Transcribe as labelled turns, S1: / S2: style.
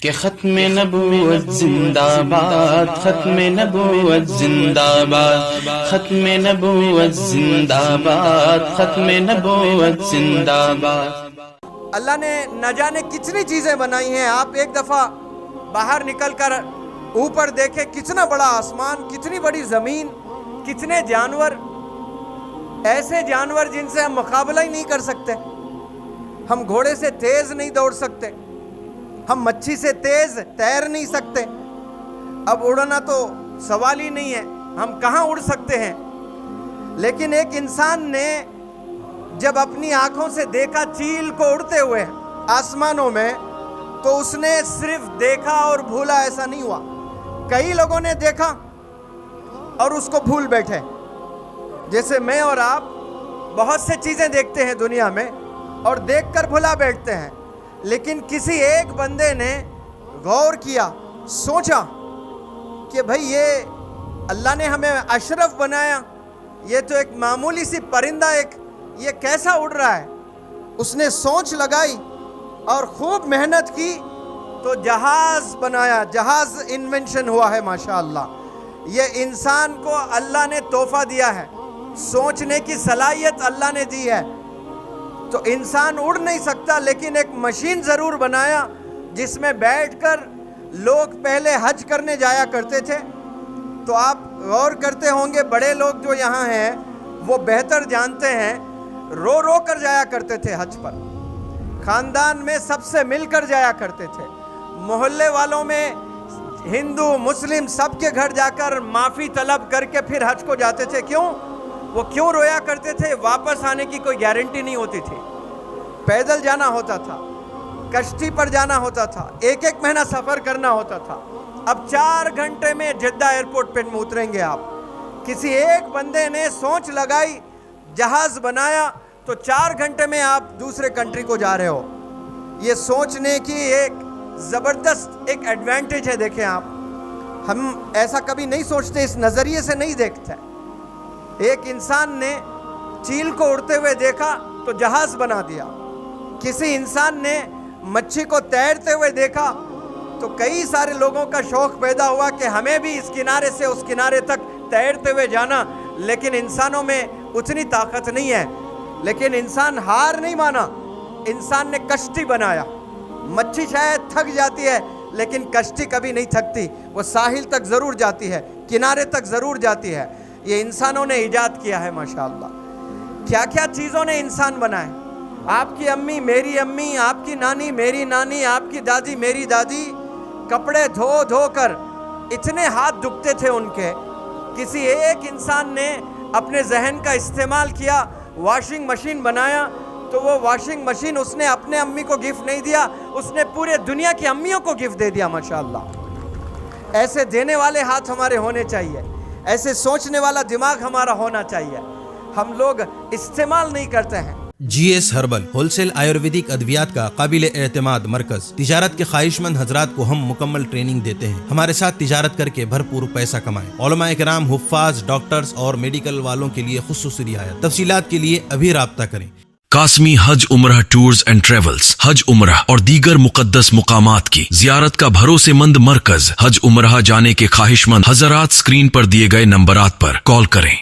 S1: کہ ختم نبوت زندہ باد، ختم نبوت زندہ باد، ختم نبوت زندہ باد، ختم نبوت زندہ باد۔
S2: اللہ نے نہ جانے کتنی چیزیں بنائی ہیں۔ آپ ایک دفعہ باہر نکل کر اوپر دیکھیں، کتنا بڑا آسمان، کتنی بڑی زمین، کتنے جانور، ایسے جانور جن سے ہم مقابلہ ہی نہیں کر سکتے۔ ہم گھوڑے سے تیز نہیں دوڑ سکتے، ہم مچھی سے تیز تیر نہیں سکتے، اب اڑنا تو سوال ہی نہیں ہے، ہم کہاں اڑ سکتے ہیں۔ لیکن ایک انسان نے جب اپنی آنکھوں سے دیکھا چیل کو اڑتے ہوئے آسمانوں میں، تو اس نے صرف دیکھا اور بھولا ایسا نہیں ہوا۔ کئی لوگوں نے دیکھا اور اس کو بھول بیٹھے، جیسے میں اور آپ بہت سے چیزیں دیکھتے ہیں دنیا میں اور دیکھ کر بھلا بیٹھتے ہیں، لیکن کسی ایک بندے نے غور کیا، سوچا کہ بھئی یہ اللہ نے ہمیں اشرف بنایا، یہ تو ایک معمولی سی پرندہ، یہ کیسا اڑ رہا ہے۔ اس نے سوچ لگائی اور خوب محنت کی تو جہاز بنایا، جہاز انوینشن ہوا ہے ماشاءاللہ۔ یہ انسان کو اللہ نے تحفہ دیا ہے، سوچنے کی صلاحیت اللہ نے دی ہے۔ تو انسان اڑ نہیں سکتا، لیکن ایک مشین ضرور بنایا جس میں بیٹھ کر لوگ پہلے حج کرنے جایا کرتے تھے۔ تو آپ غور کرتے ہوں گے، بڑے لوگ جو یہاں ہیں وہ بہتر جانتے ہیں، رو رو کر جایا کرتے تھے حج پر، خاندان میں سب سے مل کر جایا کرتے تھے، محلے والوں میں ہندو مسلم سب کے گھر جا کر معافی طلب کر کے پھر حج کو جاتے تھے۔ وہ کیوں رویا کرتے تھے؟ واپس آنے کی کوئی گارنٹی نہیں ہوتی تھی، پیدل جانا ہوتا تھا، کشتی پر جانا ہوتا تھا، ایک ایک مہینہ سفر کرنا ہوتا تھا۔ اب 4 گھنٹے میں جدہ ایئرپورٹ پہ اتریں گے آپ۔ کسی ایک بندے نے سوچ لگائی، جہاز بنایا، تو 4 گھنٹے میں آپ دوسرے کنٹری کو جا رہے ہو۔ یہ سوچنے کی ایک زبردست ایک ایڈوانٹیج ہے۔ دیکھیں آپ، ہم ایسا کبھی نہیں سوچتے، اس نظریے سے نہیں دیکھتے۔ ایک انسان نے چیل کو اڑتے ہوئے دیکھا تو جہاز بنا دیا، کسی انسان نے مچھی کو تیرتے ہوئے دیکھا تو کئی سارے لوگوں کا شوق پیدا ہوا کہ ہمیں بھی اس کنارے سے اس کنارے تک تیرتے ہوئے جانا، لیکن انسانوں میں اتنی طاقت نہیں ہے۔ لیکن انسان ہار نہیں مانا، انسان نے کشتی بنایا۔ مچھی شاید تھک جاتی ہے لیکن کشتی کبھی نہیں تھکتی، وہ ساحل تک ضرور جاتی ہے، کنارے تک ضرور جاتی ہے۔ یہ انسانوں نے ایجاد کیا ہے ماشاءاللہ۔ کیا کیا چیزوں نے انسان بنائے۔ آپ کی امی میری امی، آپ کی نانی میری نانی، آپ کی دادی میری دادی کپڑے دھو دھو کر اتنے ہاتھ دکھتے تھے ان کے۔ کسی ایک انسان نے اپنے ذہن کا استعمال کیا، واشنگ مشین بنایا، تو وہ واشنگ مشین اس نے اپنے امی کو گفٹ نہیں دیا، اس نے پورے دنیا کی امیوں کو گفٹ دے دیا ماشاءاللہ۔ ایسے دینے والے ہاتھ ہمارے ہونے چاہیے، ایسے سوچنے والا دماغ ہمارا ہونا چاہیے۔ ہم لوگ استعمال نہیں کرتے ہیں۔
S3: G S herbal wholesale Ayurvedic ادویات کا قابل اعتماد مرکز۔ تجارت کے خواہش مند حضرات کو ہم مکمل ٹریننگ دیتے ہیں۔ ہمارے ساتھ تجارت کر کے بھرپور پیسہ کمائیں۔ علماء کرام، حفاظ، ڈاکٹرز اور میڈیکل والوں کے لیے خصوصی رعایت۔ تفصیلات کے لیے ابھی رابطہ کریں۔
S4: قاسمی حج عمرہ ٹورز اینڈ ٹریولز، حج عمرہ اور دیگر مقدس مقامات کی زیارت کا بھروسے مند مرکز۔ حج عمرہ جانے کے خواہش مند حضرات اسکرین پر دیے گئے نمبرات پر کال کریں۔